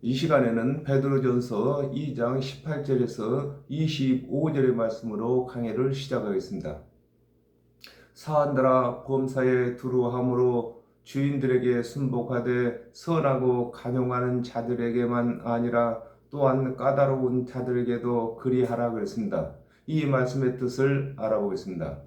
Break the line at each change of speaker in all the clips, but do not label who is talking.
이 시간에는 베드로전서 2장 18절에서 25절의 말씀으로 강해를 시작하겠습니다. 사한들아 범사에 두루함으로 주인들에게 순복하되 선하고 간용하는 자들에게만 아니라 또한 까다로운 자들에게도 그리하라 그랬습니다. 이 말씀의 뜻을 알아보겠습니다.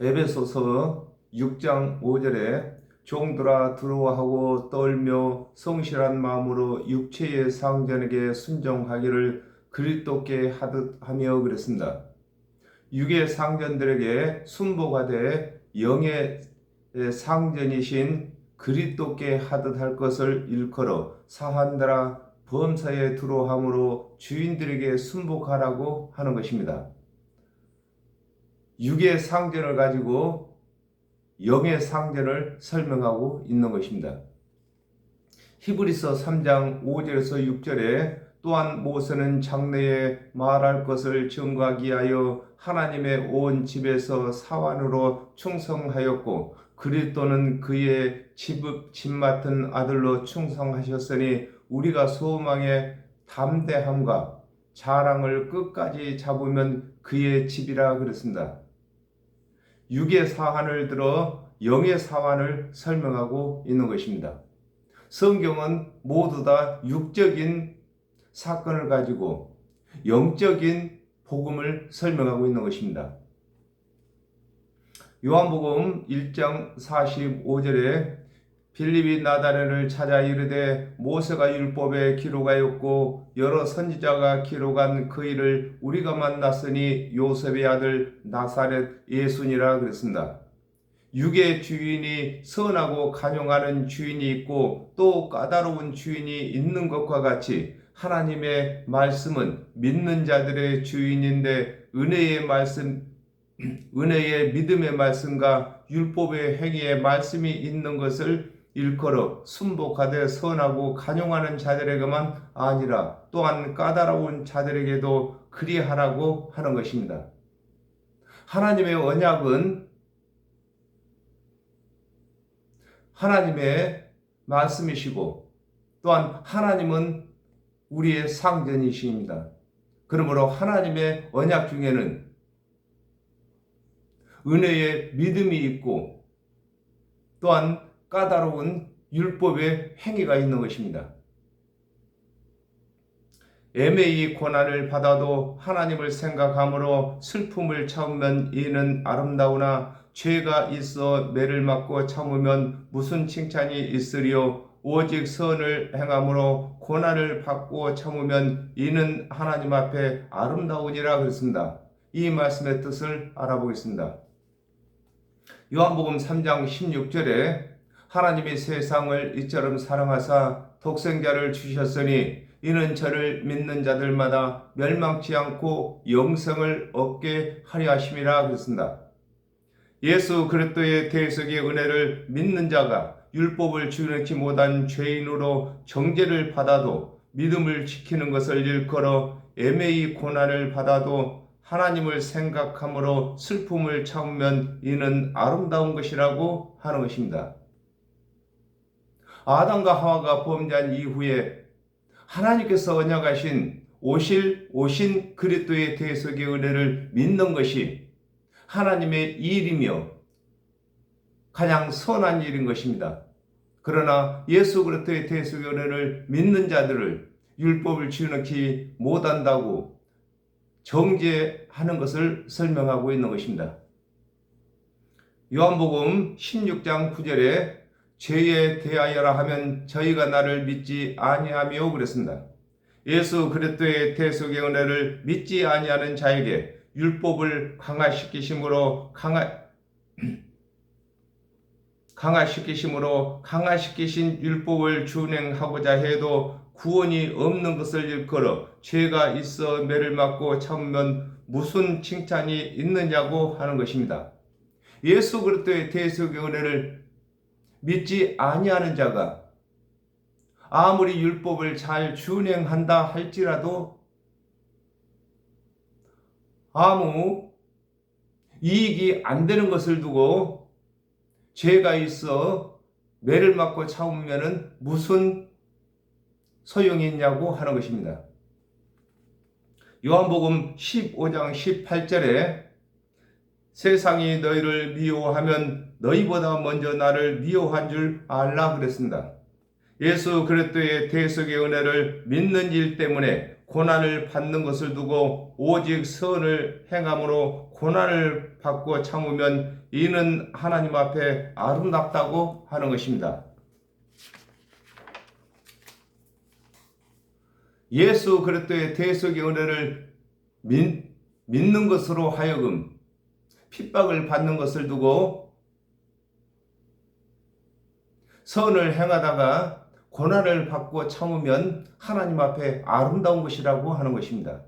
에베소서 6장 5절에 종들아 두려워하고 떨며 성실한 마음으로 육체의 상전에게 순종하기를 그리스도께 하듯 하며 그랬습니다. 육의 상전들에게 순복하되 영의 상전이신 그리스도께 하듯 할 것을 일컬어 사한들아 범사에 두려워함으로 주인들에게 순복하라고 하는 것입니다. 육의 상전을 가지고 영의 상전을 설명하고 있는 것입니다. 히브리서 3장 5절에서 6절에 또한 모세는 장래에 말할 것을 증거하기 위하여 하나님의 온 집에서 사환으로 충성하였고 그리스도는 그의 집 맡은 아들로 충성하셨으니 우리가 소망의 담대함과 자랑을 끝까지 잡으면 그의 집이라 그랬습니다. 육의 사환을 들어 영의 사환을 설명하고 있는 것입니다. 성경은 모두 다 육적인 사건을 가지고 영적인 복음을 설명하고 있는 것입니다. 요한복음 1장 45절에 빌립이 나다레를 찾아 이르되 모세가 율법에 기록하였고 여러 선지자가 기록한 그 일을 우리가 만났으니 요셉의 아들 나사렛 예수니라 그랬습니다. 육의 주인이 선하고 간용하는 주인이 있고 또 까다로운 주인이 있는 것과 같이 하나님의 말씀은 믿는 자들의 주인인데 은혜의 믿음의 말씀과 율법의 행위의 말씀이 있는 것을 일컬어 순복하되 선하고 간용하는 자들에게만 아니라 또한 까다로운 자들에게도 그리하라고 하는 것입니다. 하나님의 언약은 하나님의 말씀이시고 또한 하나님은 우리의 상전이십니다. 그러므로 하나님의 언약 중에는 은혜의 믿음이 있고 또한 까다로운 율법의 행위가 있는 것입니다. 애매히 고난을 받아도 하나님을 생각함으로 슬픔을 참으면 이는 아름다우나 죄가 있어 매를 맞고 참으면 무슨 칭찬이 있으리요. 오직 선을 행함으로 고난을 받고 참으면 이는 하나님 앞에 아름다우니라 그랬습니다. 이 말씀의 뜻을 알아보겠습니다. 요한복음 3장 16절에 하나님이 세상을 이처럼 사랑하사 독생자를 주셨으니 이는 저를 믿는 자들마다 멸망치 않고 영생을 얻게 하려 하심이라 그랬습니다. 예수 그리스도의 대속의 은혜를 믿는 자가 율법을 준행치 못한 죄인으로 정죄를 받아도 믿음을 지키는 것을 일컬어 애매히 고난을 받아도 하나님을 생각함으로 슬픔을 참으면 이는 아름다운 것이라고 하는 것입니다. 아담과 하와가 범죄한 이후에 하나님께서 언약하신 오신 그리스도의 대속의 은혜를 믿는 것이 하나님의 일이며 가장 선한 일인 것입니다. 그러나 예수 그리스도의 대속의 은혜를 믿는 자들을 율법을 지어넣지 못한다고 정죄하는 것을 설명하고 있는 것입니다. 요한복음 16장 9절에 죄에 대하여라 하면 저희가 나를 믿지 아니하며 그랬습니다. 예수 그리스도의 대속의 은혜를 믿지 아니하는 자에게 율법을 강화시키심으로 강화시키신 율법을 준행하고자 해도 구원이 없는 것을 일컬어 죄가 있어 매를 맞고 참으면 무슨 칭찬이 있느냐고 하는 것입니다. 예수 그리스도의 대속의 은혜를 믿지 아니하는 자가 아무리 율법을 잘 준행한다 할지라도 아무 이익이 안 되는 것을 두고 죄가 있어 매를 맞고 참으면 무슨 소용이 있냐고 하는 것입니다. 요한복음 15장 18절에 세상이 너희를 미워하면 너희보다 먼저 나를 미워한 줄 알라 그랬습니다. 예수 그리스도의 대속의 은혜를 믿는 일 때문에 고난을 받는 것을 두고 오직 선을 행함으로 고난을 받고 참으면 이는 하나님 앞에 아름답다고 하는 것입니다. 예수 그리스도의 대속의 은혜를 믿는 것으로 하여금 핍박을 받는 것을 두고 선을 행하다가 고난을 받고 참으면 하나님 앞에 아름다운 것이라고 하는 것입니다.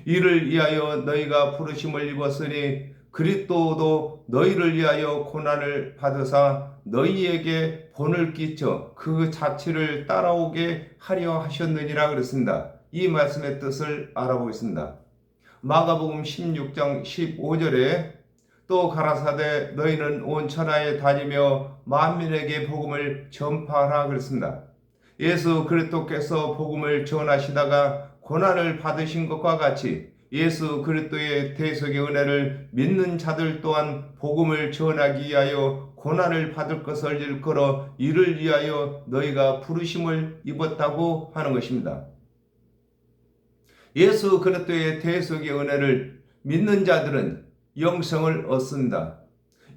이를 위하여 너희가 부르심을 입었으니 그리스도도 너희를 위하여 고난을 받으사 너희에게 본을 끼쳐 그 자취를 따라오게 하려 하셨느니라 그랬습니다. 이 말씀의 뜻을 알아보겠습니다. 마가복음 16장 15절에 또 가라사대 너희는 온 천하에 다니며 만민에게 복음을 전파하라 그랬습니다. 예수 그리스도께서 복음을 전하시다가 고난을 받으신 것과 같이 예수 그리스도의 대속의 은혜를 믿는 자들 또한 복음을 전하기 위하여 고난을 받을 것을 일컬어 이를 위하여 너희가 부르심을 입었다고 하는 것입니다. 예수 그리스도의 대속의 은혜를 믿는 자들은 영생을 얻습니다.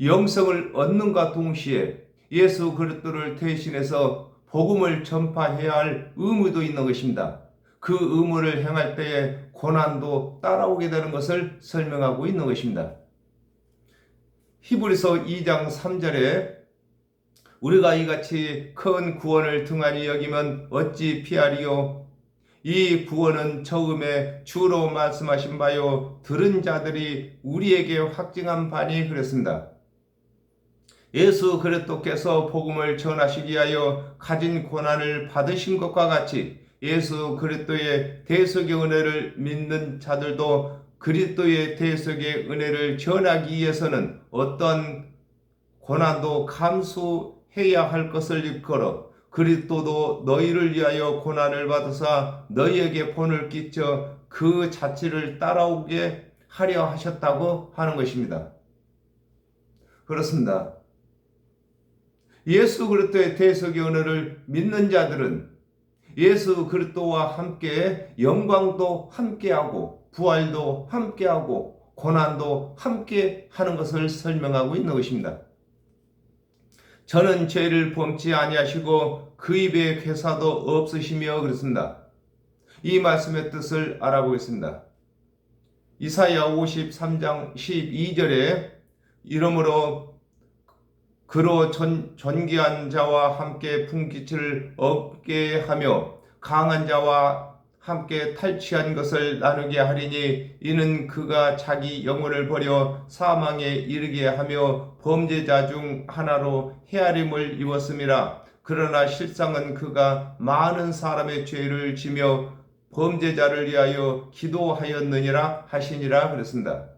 영생을 얻는과 동시에 예수 그리스도를 대신해서 복음을 전파해야 할 의무도 있는 것입니다. 그 의무를 행할 때에 고난도 따라오게 되는 것을 설명하고 있는 것입니다. 히브리서 2장 3절에 우리가 이같이 큰 구원을 등한히 여기면 어찌 피하리요? 이 구원은 처음에 주로 말씀하신 바요 들은 자들이 우리에게 확증한 바니 그랬습니다. 예수 그리스도께서 복음을 전하시기 위하여 가진 고난을 받으신 것과 같이 예수 그리스도의 대속의 은혜를 믿는 자들도 그리스도의 대속의 은혜를 전하기 위해서는 어떤 고난도 감수해야 할 것을 일컬어 그리스도도 너희를 위하여 고난을 받으사 너희에게 본을 끼쳐 그 자취를 따라오게 하려 하셨다고 하는 것입니다. 그렇습니다. 예수 그리스도의 대속의 은혜를 믿는 자들은 예수 그리스도와 함께 영광도 함께하고 부활도 함께하고 고난도 함께 하는 것을 설명하고 있는 것입니다. 저는 죄를 범치 아니하시고 그 입에 괴사도 없으시며 그랬습니다. 이 말씀의 뜻을 알아보겠습니다. 이사야 53장 12절에 이러므로 그로 존귀한 자와 함께 분깃을 얻게 하며 강한 자와 함께 탈취한 것을 나누게 하리니 이는 그가 자기 영혼을 버려 사망에 이르게 하며 범죄자 중 하나로 헤아림을 입었음이라. 그러나 실상은 그가 많은 사람의 죄를 지며 범죄자를 위하여 기도하였느니라 하시니라 그랬습니다.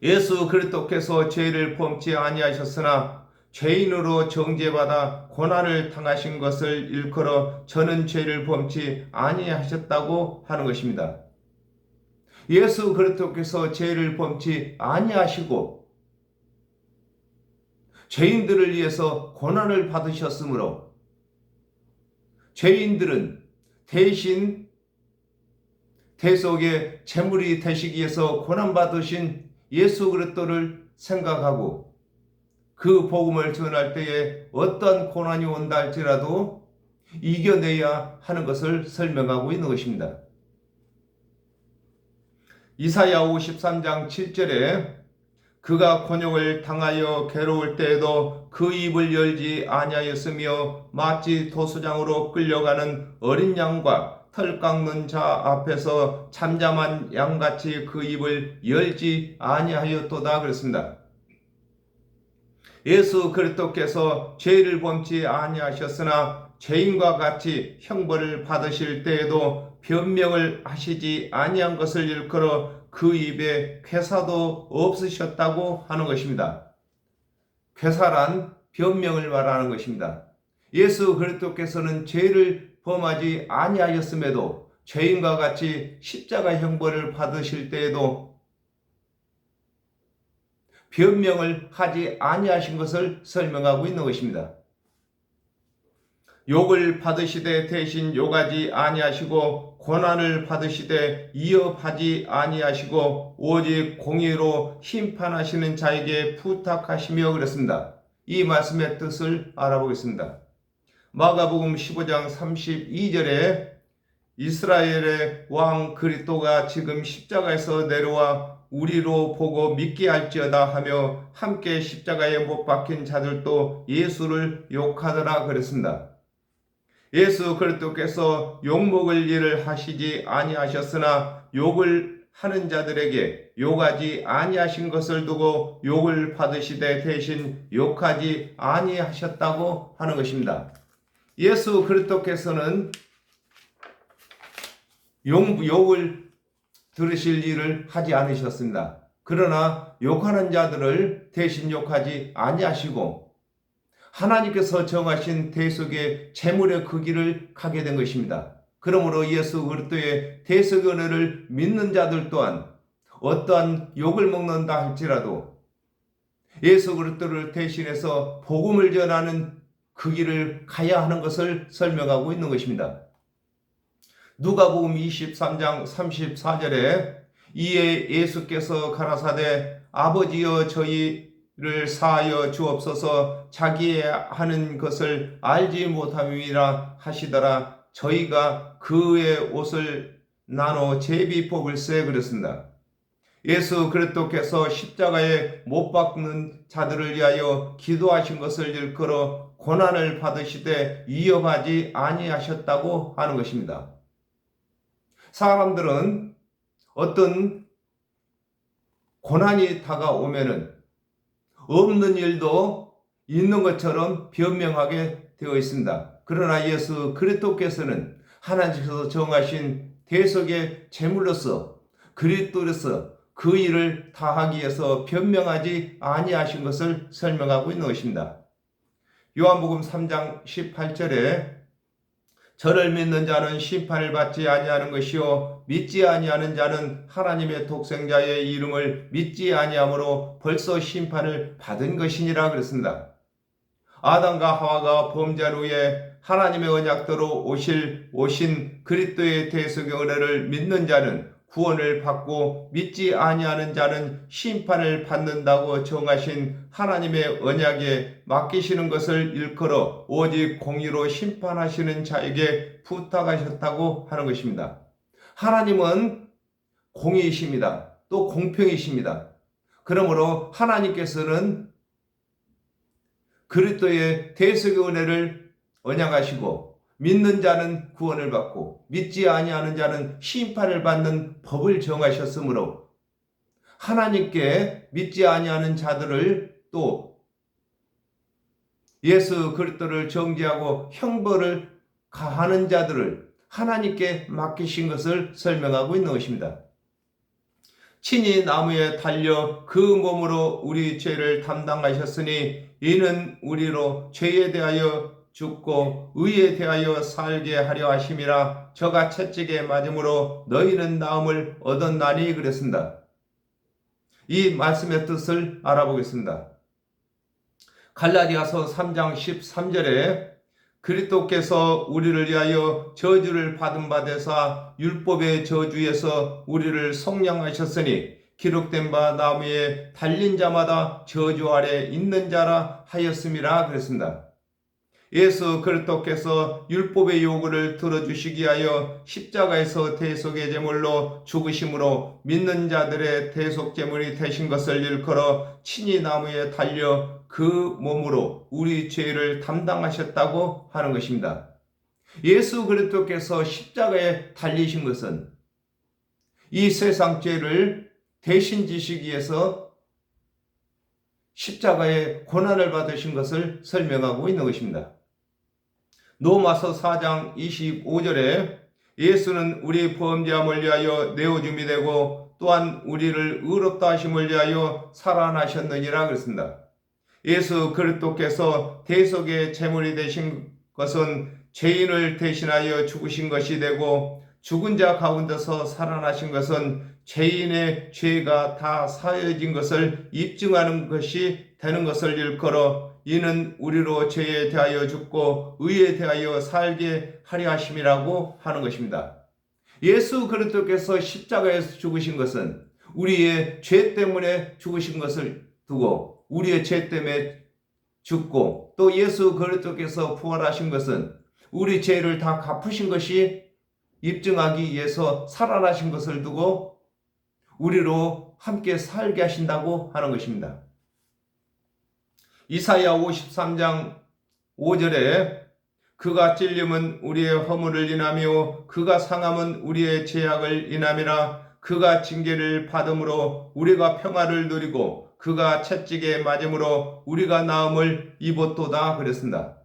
예수 그리스도께서 죄를 범치 아니하셨으나 죄인으로 정죄받아 고난을 당하신 것을 일컬어 저는 죄를 범치 아니하셨다고 하는 것입니다. 예수 그리스도께서 죄를 범치 아니하시고 죄인들을 위해서 고난을 받으셨으므로 죄인들은 대신 대속의 제물이 되시기 위해서 고난받으신 예수 그리스도를 생각하고 그 복음을 전할 때에 어떤 고난이 온다 할지라도 이겨내야 하는 것을 설명하고 있는 것입니다. 이사야 53장 7절에 그가 곤욕을 당하여 괴로울 때에도 그 입을 열지 아니하였으며 마치 도수장으로 끌려가는 어린 양과 털 깎는 자 앞에서 잠잠한 양같이 그 입을 열지 아니하였도다 그랬습니다. 예수 그리스도께서 죄를 범치 아니하셨으나 죄인과 같이 형벌을 받으실 때에도 변명을 하시지 아니한 것을 일컬어 그 입에 괴사도 없으셨다고 하는 것입니다. 괴사란 변명을 말하는 것입니다. 예수 그리스도께서는 죄를 범하지 아니하였음에도 죄인과 같이 십자가 형벌을 받으실 때에도 변명을 하지 아니하신 것을 설명하고 있는 것입니다. 욕을 받으시되 대신 욕하지 아니하시고 고난을 받으시되 이업하지 아니하시고 오직 공의로 심판하시는 자에게 부탁하시며 그랬습니다. 이 말씀의 뜻을 알아보겠습니다. 마가복음 15장 32절에 이스라엘의 왕 그리스도가 지금 십자가에서 내려와 우리로 보고 믿게 할지어다 하며 함께 십자가에 못 박힌 자들도 예수를 욕하더라 그랬습니다. 예수 그리스도께서 욕먹을 일을 하시지 아니하셨으나 욕을 하는 자들에게 욕하지 아니하신 것을 두고 욕을 받으시되 대신 욕하지 아니하셨다고 하는 것입니다. 예수 그리스도께서는 욕을 들으실 일을 하지 않으셨습니다. 그러나 욕하는 자들을 대신 욕하지 아니하시고 하나님께서 정하신 대속의 재물의 그 길을 가게 된 것입니다. 그러므로 예수 그리스도의 대속의 은혜를 믿는 자들 또한 어떠한 욕을 먹는다 할지라도 예수 그리스도를 대신해서 복음을 전하는 그 길을 가야 하는 것을 설명하고 있는 것입니다. 누가복음 23장 34절에 이에 예수께서 가라사대 아버지여 저희를 사하여 주옵소서 자기의 하는 것을 알지 못함이라 하시더라. 저희가 그의 옷을 나눠 제비 뽑을세 그랬습니다. 예수 그리스도께서 십자가에 못 박는 자들을 위하여 기도하신 것을 일컬어 고난을 받으시되 위협하지 아니하셨다고 하는 것입니다. 사람들은 어떤 고난이 다가오면은 없는 일도 있는 것처럼 변명하게 되어 있습니다. 그러나 예수 그리스도께서는 하나님께서 정하신 대속의 제물로서 그리스도로서 그 일을 다하기 위해서 변명하지 아니하신 것을 설명하고 있는 것입니다. 요한복음 3장 18절에 저를 믿는 자는 심판을 받지 아니하는 것이요 믿지 아니하는 자는 하나님의 독생자의 이름을 믿지 아니하므로 벌써 심판을 받은 것이니라 그랬습니다. 아담과 하와가 범죄한 후에 하나님의 언약대로 오신 그리스도의 대속의 은혜를 믿는 자는 구원을 받고 믿지 아니하는 자는 심판을 받는다고 정하신 하나님의 언약에 맡기시는 것을 일컬어 오직 공의로 심판하시는 자에게 부탁하셨다고 하는 것입니다. 하나님은 공의이십니다. 또 공평이십니다. 그러므로 하나님께서는 그리스도의 대속의 은혜를 언약하시고 믿는 자는 구원을 받고 믿지 아니하는 자는 심판을 받는 법을 정하셨으므로 하나님께 믿지 아니하는 자들을 또 예수 그리스도를 정죄하고 형벌을 가하는 자들을 하나님께 맡기신 것을 설명하고 있는 것입니다. 친히 나무에 달려 그 몸으로 우리 죄를 담당하셨으니 이는 우리로 죄에 대하여 죽고 의에 대하여 살게 하려 하심이라. 저가 채찍에 맞음으로 너희는 나음을 얻었나니 그랬습니다. 이 말씀의 뜻을 알아보겠습니다. 갈라디아서 3장 13절에 그리스도께서 우리를 위하여 저주를 받은 바 되사 율법의 저주에서 우리를 속량하셨으니 기록된 바 나무에 달린 자마다 저주 아래 있는 자라 하였음이라 그랬습니다. 예수 그리스도께서 율법의 요구를 들어주시기 위하여 십자가에서 대속의 제물로 죽으심으로 믿는 자들의 대속 제물이 되신 것을 일컬어 친히 나무에 달려 그 몸으로 우리 죄를 담당하셨다고 하는 것입니다. 예수 그리스도께서 십자가에 달리신 것은 이 세상 죄를 대신 지시기 위해서 십자가에 고난을 받으신 것을 설명하고 있는 것입니다. 로마서 4장 25절에 예수는 우리 범죄함을 위하여 내어줌이 되고 또한 우리를 의롭다 하심을 위하여 살아나셨느니라 그랬습니다. 예수 그리스도께서 대속의 제물이 되신 것은 죄인을 대신하여 죽으신 것이 되고 죽은 자 가운데서 살아나신 것은 죄인의 죄가 다 사해진 것을 입증하는 것이 되는 것을 일컬어 이는 우리로 죄에 대하여 죽고 의에 대하여 살게 하려 하심이라고 하는 것입니다. 예수 그리스도께서 십자가에서 죽으신 것은 우리의 죄 때문에 죽으신 것을 두고 우리의 죄 때문에 죽고 또 예수 그리스도께서 부활하신 것은 우리 죄를 다 갚으신 것이 입증하기 위해서 살아나신 것을 두고 우리로 함께 살게 하신다고 하는 것입니다. 이사야 53장 5절에 그가 찔림은 우리의 허물을 인하며 그가 상함은 우리의 죄악을 인함이라. 그가 징계를 받음으로 우리가 평화를 누리고 그가 채찍에 맞음으로 우리가 나음을 입었도다 그랬습니다.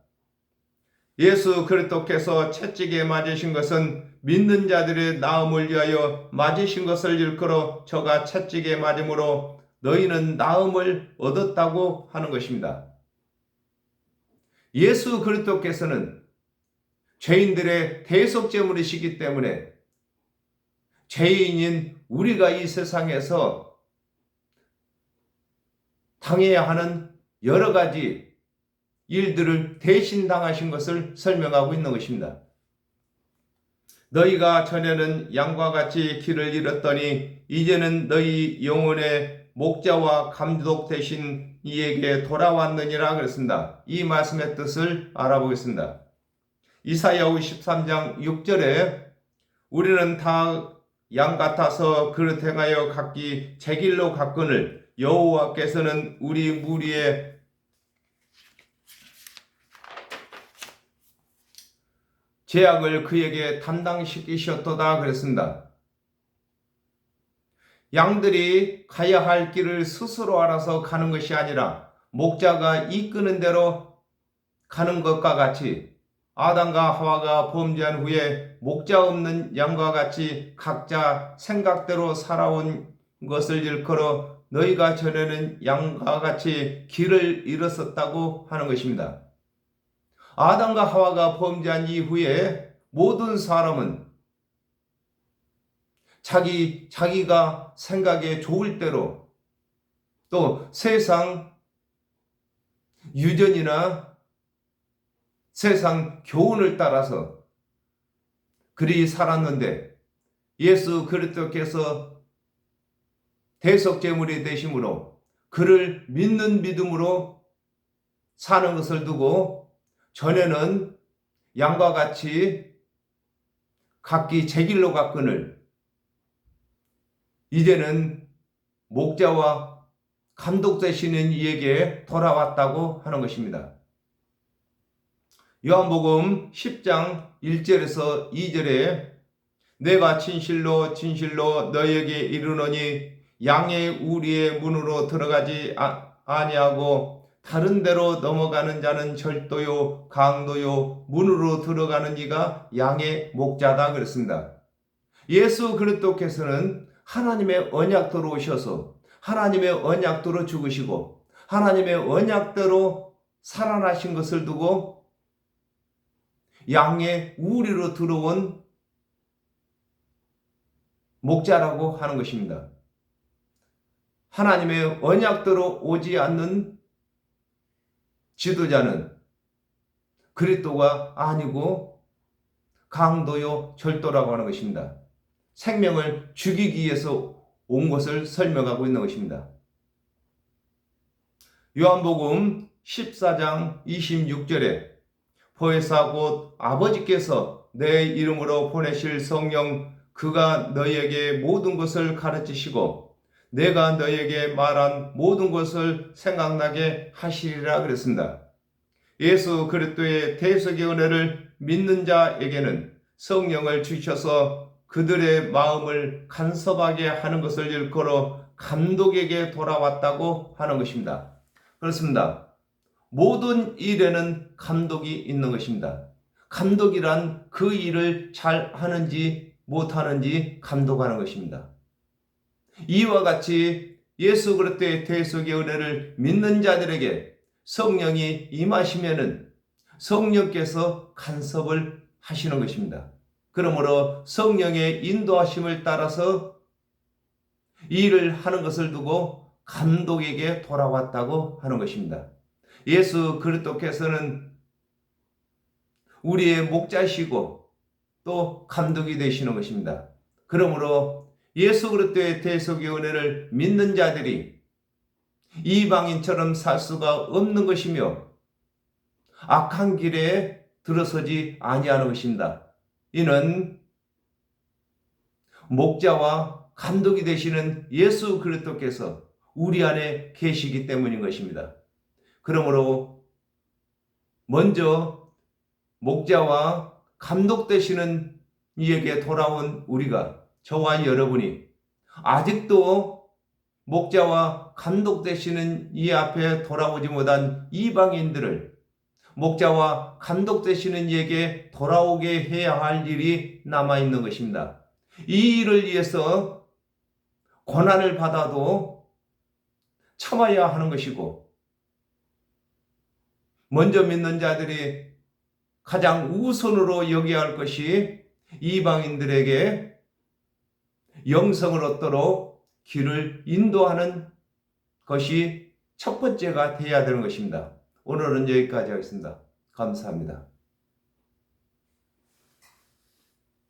예수 그리스도께서 채찍에 맞으신 것은 믿는 자들의 나음을 위하여 맞으신 것을 일컬어 저가 채찍에 맞음으로 너희는 나음을 얻었다고 하는 것입니다. 예수 그리스도께서는 죄인들의 대속제물이시기 때문에 죄인인 우리가 이 세상에서 당해야 하는 여러 가지 일들을 대신 당하신 것을 설명하고 있는 것입니다. 너희가 전에는 양과 같이 길을 잃었더니 이제는 너희 영혼의 목자와 감독 되신 이에게 돌아왔느니라 그랬습니다. 이 말씀의 뜻을 알아보겠습니다. 이사야 53장 6절에 우리는 다 양 같아서 그릇 행하여 각기 제 길로 갔거늘 여호와께서는 우리 무리의 죄악을 그에게 담당시키셨도다 그랬습니다. 양들이 가야 할 길을 스스로 알아서 가는 것이 아니라 목자가 이끄는 대로 가는 것과 같이 아담과 하와가 범죄한 후에 목자 없는 양과 같이 각자 생각대로 살아온 것을 일컬어 너희가 전에는 양과 같이 길을 잃었었다고 하는 것입니다. 아담과 하와가 범죄한 이후에 모든 사람은 자기가 생각에 좋을 대로 또 세상 유전이나 세상 교훈을 따라서 그리 살았는데 예수 그리스도께서 대속제물이 되심으로 그를 믿는 믿음으로 사는 것을 두고 전에는 양과 같이 각기 제 길로 갔거늘 이제는 목자와 감독 되시는 이에게 돌아왔다고 하는 것입니다. 요한복음 10장 1절에서 2절에 내가 진실로 진실로 너희에게 이르노니 양의 우리의 문으로 들어가지 아니하고 다른 데로 넘어가는 자는 절도요 강도요 문으로 들어가는 이가 양의 목자다 그랬습니다. 예수 그리스도께서는 하나님의 언약대로 오셔서 하나님의 언약대로 죽으시고 하나님의 언약대로 살아나신 것을 두고 양의 우리로 들어온 목자라고 하는 것입니다. 하나님의 언약대로 오지 않는 지도자는 그리스도가 아니고 강도요 절도라고 하는 것입니다. 생명을 죽이기 위해서 온 것을 설명하고 있는 것입니다. 요한복음 14장 26절에 보혜사 곧 아버지께서 내 이름으로 보내실 성령 그가 너희에게 모든 것을 가르치시고 내가 너희에게 말한 모든 것을 생각나게 하시리라 그랬습니다. 예수 그리스도의 대속의 은혜를 믿는 자에게는 성령을 주셔서 그들의 마음을 간섭하게 하는 것을 일컬어 감독에게 돌아왔다고 하는 것입니다. 그렇습니다. 모든 일에는 감독이 있는 것입니다. 감독이란 그 일을 잘 하는지 못하는지 감독하는 것입니다. 이와 같이 예수 그리스도의 대속의 은혜를 믿는 자들에게 성령이 임하시면은 성령께서 간섭을 하시는 것입니다. 그러므로 성령의 인도하심을 따라서 일을 하는 것을 두고 감독에게 돌아왔다고 하는 것입니다. 예수 그리스도께서는 우리의 목자시고 또 감독이 되시는 것입니다. 그러므로 예수 그리스도의 대속의 은혜를 믿는 자들이 이방인처럼 살 수가 없는 것이며 악한 길에 들어서지 아니하는 것입니다. 이는 목자와 감독이 되시는 예수 그리스도께서 우리 안에 계시기 때문인 것입니다. 그러므로 먼저 목자와 감독 되시는 이에게 돌아온 우리가, 저와 여러분이 아직도 목자와 감독 되시는 이 앞에 돌아오지 못한 이방인들을 목자와 감독 되시는 이에게 돌아오게 해야 할 일이 남아있는 것입니다. 이 일을 위해서 고난을 받아도 참아야 하는 것이고, 먼저 믿는 자들이 가장 우선으로 여겨야 할 것이 이방인들에게 영성을 얻도록 길을 인도하는 것이 첫 번째가 되어야 되는 것입니다. 오늘은 여기까지 하겠습니다. 감사합니다.